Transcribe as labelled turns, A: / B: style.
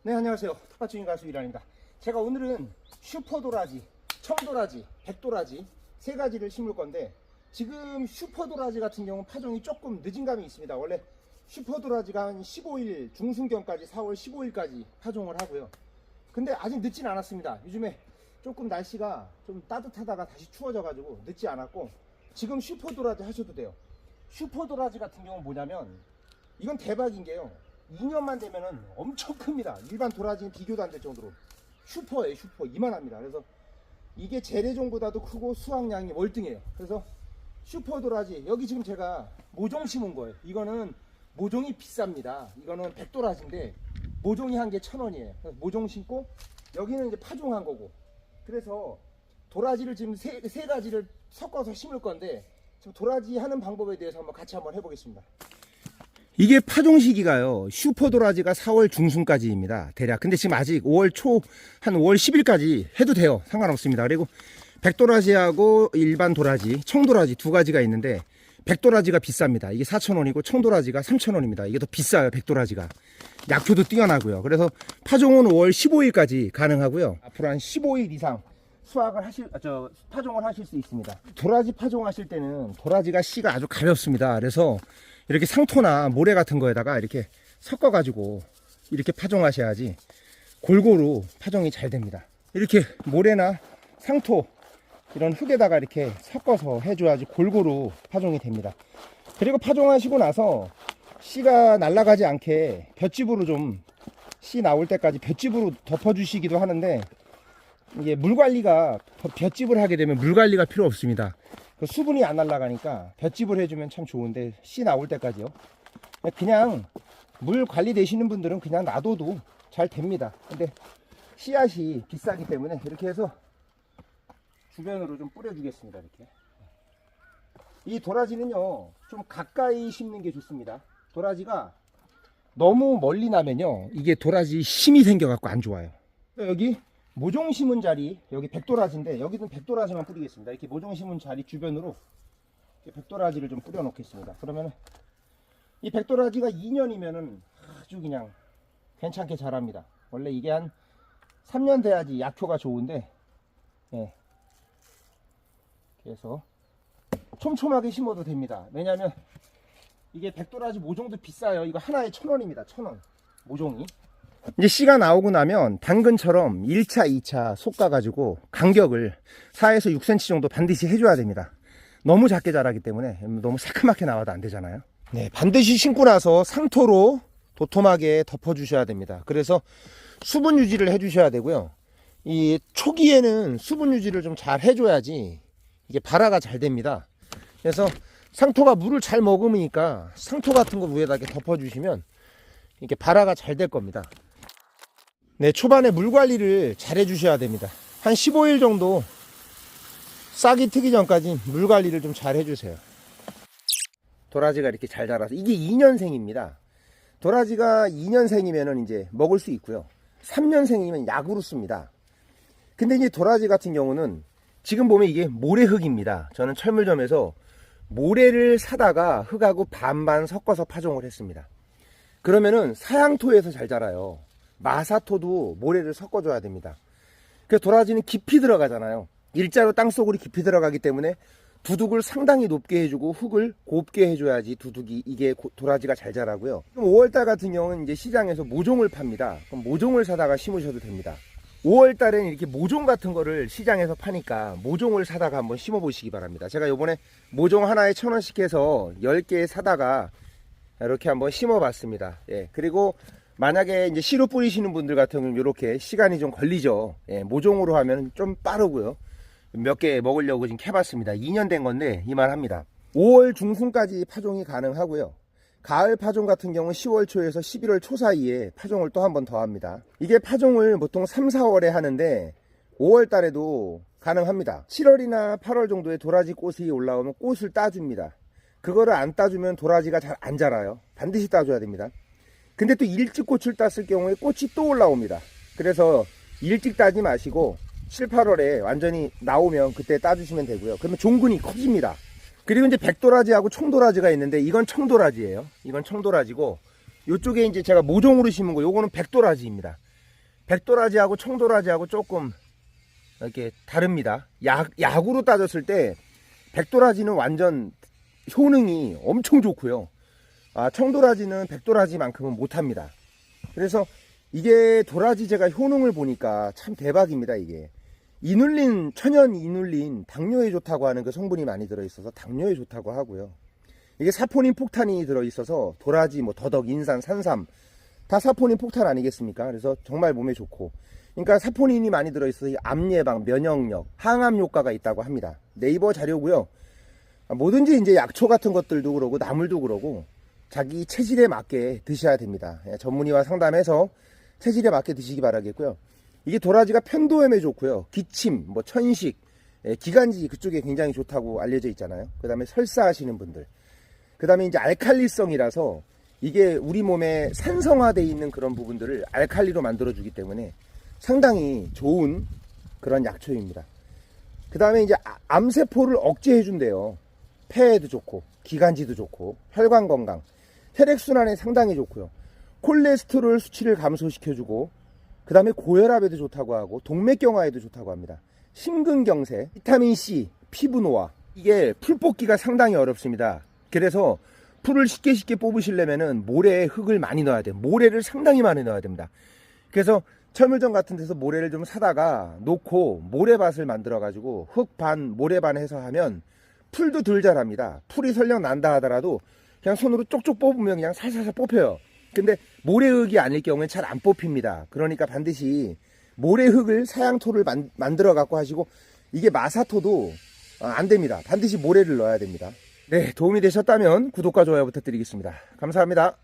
A: 네, 안녕하세요. 텃밭주인 가수 이란입니다. 제가 오늘은 슈퍼도라지, 청도라지, 백도라지 세 가지를 심을 건데, 지금 슈퍼도라지 같은 경우는 파종이 조금 늦은 감이 있습니다. 원래 슈퍼도라지가 한 15일 중순경까지 4월 15일까지 파종을 하고요. 근데 아직 늦진 않았습니다. 요즘에 조금 날씨가 좀 따뜻하다가 다시 추워져 가지고 늦지 않았고, 지금 슈퍼도라지 하셔도 돼요. 슈퍼도라지 같은 경우는 뭐냐면, 이건 대박인 게요, 2년만 되면은 엄청 큽니다. 일반 도라지는 비교도 안 될 정도로 슈퍼예요. 슈퍼 이만합니다. 그래서 이게 재래종보다도 크고 수확량이 월등해요. 그래서 슈퍼 도라지, 여기 지금 제가 모종 심은 거예요. 이거는 모종이 비쌉니다. 이거는 백도라지인데 모종이 한 개 1,000원이에요. 그래서 모종 심고, 여기는 이제 파종한 거고. 그래서 도라지를 지금 세 가지를 섞어서 심을 건데, 지금 도라지 하는 방법에 대해서 같이 한번 해보겠습니다. 이게 파종 시기가요, 슈퍼도라지가 4월 중순까지입니다, 대략. 근데 지금 아직 5월 초, 한 5월 10일까지 해도 돼요. 상관없습니다. 그리고 백도라지하고 일반 도라지, 청도라지 두 가지가 있는데, 백도라지가 비쌉니다. 이게 4,000원이고 청도라지가 3,000원입니다. 이게 더 비싸요, 백도라지가. 약효도 뛰어나고요. 그래서 파종은 5월 15일까지 가능하고요. 앞으로 한 15일 이상 파종을 하실 수 있습니다. 도라지 파종하실 때는 도라지가 씨가 아주 가볍습니다. 그래서 이렇게 상토나 모래 같은 거에다가 이렇게 섞어 가지고 이렇게 파종하셔야지 골고루 파종이 잘 됩니다. 이렇게 모래나 상토 이런 흙에다가 이렇게 섞어서 해줘야지 골고루 파종이 됩니다. 그리고 파종하시고 나서 씨가 날아가지 않게 볏짚으로 좀, 씨 나올 때까지 볏짚으로 덮어주시기도 하는데, 이게 물 관리가, 볏짚을 하게 되면 물 관리가 필요 없습니다. 수분이 안 날아가니까 볏짚을 해주면 참 좋은데, 씨 나올 때까지요. 그냥 물 관리 되시는 분들은 그냥 놔둬도 잘 됩니다. 근데 씨앗이 비싸기 때문에 이렇게 해서 주변으로 좀 뿌려주겠습니다. 이렇게. 이 도라지는요, 좀 가까이 심는 게 좋습니다. 도라지가 너무 멀리 나면요, 이게 도라지 심이 생겨갖고 안 좋아요. 여기 모종 심은 자리, 여기 백도라지인데, 여기는 백도라지만 뿌리겠습니다. 이렇게 모종 심은 자리 주변으로 백도라지를 좀 뿌려 놓겠습니다. 그러면 이 백도라지가 2년이면은 아주 그냥 괜찮게 자랍니다. 원래 이게 한 3년 돼야지 약효가 좋은데, 예. 그래서 촘촘하게 심어도 됩니다. 왜냐면 이게 백도라지 모종도 비싸요. 이거 하나에 1,000원입니다. 1,000원 모종이. 이제 씨가 나오고 나면 당근처럼 1차, 2차 솎아가지고 간격을 4에서 6cm 정도 반드시 해줘야 됩니다. 너무 작게 자라기 때문에 너무 새카맣게 나와도 안 되잖아요. 네, 반드시 심고 나서 상토로 도톰하게 덮어주셔야 됩니다. 그래서 수분 유지를 해주셔야 되고요. 이 초기에는 수분 유지를 좀 잘 해줘야지 이게 발화가 잘 됩니다. 그래서 상토가 물을 잘 머금으니까 상토 같은 거 위에다 이렇게 덮어주시면 이렇게 발화가 잘 될 겁니다. 네, 초반에 물 관리를 잘 해주셔야 됩니다. 한 15일 정도 싹이 트기 전까지 물 관리를 좀 잘 해주세요. 도라지가 이렇게 잘 자라서, 이게 2년생입니다. 도라지가 2년생이면 이제 먹을 수 있고요. 3년생이면 약으로 씁니다. 근데 이제 도라지 같은 경우는 지금 보면 이게 모래흙입니다. 저는 철물점에서 모래를 사다가 흙하고 반반 섞어서 파종을 했습니다. 그러면은 사양토에서 잘 자라요. 마사토도 모래를 섞어줘야 됩니다. 그래서 도라지는 깊이 들어가잖아요. 일자로 땅속으로 깊이 들어가기 때문에 두둑을 상당히 높게 해주고 흙을 곱게 해줘야지 이게 도라지가 잘 자라고요. 5월달 같은 경우는 이제 시장에서 모종을 팝니다. 그럼 모종을 사다가 심으셔도 됩니다. 5월달에는 이렇게 모종 같은 거를 시장에서 파니까 모종을 사다가 한번 심어 보시기 바랍니다. 제가 요번에 모종 하나에 1,000원씩 해서 10개 사다가 이렇게 한번 심어 봤습니다. 예, 그리고 만약에 이제 씨로 뿌리시는 분들 같은 경우는 이렇게 시간이 좀 걸리죠. 예, 모종으로 하면 좀 빠르고요. 몇 개 먹으려고 지금 캐봤습니다. 2년 된 건데 이만합니다. 5월 중순까지 파종이 가능하고요. 가을 파종 같은 경우는 10월 초에서 11월 초 사이에 파종을 또 한 번 더 합니다. 이게 파종을 보통 3, 4월에 하는데 5월 달에도 가능합니다. 7월이나 8월 정도에 도라지 꽃이 올라오면 꽃을 따줍니다. 그거를 안 따주면 도라지가 잘 안 자라요. 반드시 따줘야 됩니다. 근데 또 일찍 꽃을 땄을 경우에 꽃이 또 올라옵니다. 그래서 일찍 따지 마시고 7, 8월에 완전히 나오면 그때 따주시면 되고요. 그러면 종근이 커집니다. 그리고 이제 백도라지하고 청도라지가 있는데, 이건 청도라지예요. 이건 청도라지고, 요쪽에 이제 제가 모종으로 심은 거, 요거는 백도라지입니다. 백도라지하고 청도라지하고 조금 이렇게 다릅니다. 약으로 따졌을 때 백도라지는 완전 효능이 엄청 좋고요. 청도라지는 백도라지만큼은 못합니다. 그래서 이게 도라지 제가 효능을 보니까 참 대박입니다. 이게 이눌린, 천연 이눌린 당뇨에 좋다고 하는 그 성분이 많이 들어있어서 당뇨에 좋다고 하고요. 이게 사포닌 폭탄이 들어있어서 도라지, 뭐 더덕, 인삼, 산삼 다 사포닌 폭탄 아니겠습니까? 그래서 정말 몸에 좋고, 그러니까 사포닌이 많이 들어있어서 암 예방, 면역력, 항암 효과가 있다고 합니다. 네이버 자료고요. 뭐든지 이제 약초 같은 것들도 그러고 나물도 그러고 자기 체질에 맞게 드셔야 됩니다. 전문의와 상담해서 체질에 맞게 드시기 바라겠고요. 이게 도라지가 편도염에 좋고요. 기침, 뭐 천식, 기관지 그쪽에 굉장히 좋다고 알려져 있잖아요. 그 다음에 설사하시는 분들, 그 다음에 이제 알칼리성이라서 이게 우리 몸에 산성화되어 있는 그런 부분들을 알칼리로 만들어주기 때문에 상당히 좋은 그런 약초입니다. 그 다음에 이제 암세포를 억제해준대요. 폐에도 좋고, 기관지도 좋고, 혈관 건강, 혈액순환에 상당히 좋고요. 콜레스테롤 수치를 감소시켜주고, 그 다음에 고혈압에도 좋다고 하고, 동맥경화에도 좋다고 합니다. 심근경색, 비타민C, 피부 노화. 이게 풀 뽑기가 상당히 어렵습니다. 그래서 풀을 쉽게 뽑으시려면은 모래에 흙을 많이 넣어야 돼요. 모래를 상당히 많이 넣어야 됩니다. 그래서 철물점 같은 데서 모래를 좀 사다가 놓고 모래밭을 만들어 가지고 흙 반 모래 반 해서 하면 풀도 덜 자랍니다. 풀이 설령 난다 하더라도 그냥 손으로 쪽쪽 뽑으면 그냥 살살살 뽑혀요. 근데 모래흙이 아닐 경우엔 잘 안 뽑힙니다. 그러니까 반드시 모래흙을 사양토를 만들어 갖고 하시고, 이게 마사토도 안 됩니다. 반드시 모래를 넣어야 됩니다. 네, 도움이 되셨다면 구독과 좋아요 부탁드리겠습니다. 감사합니다.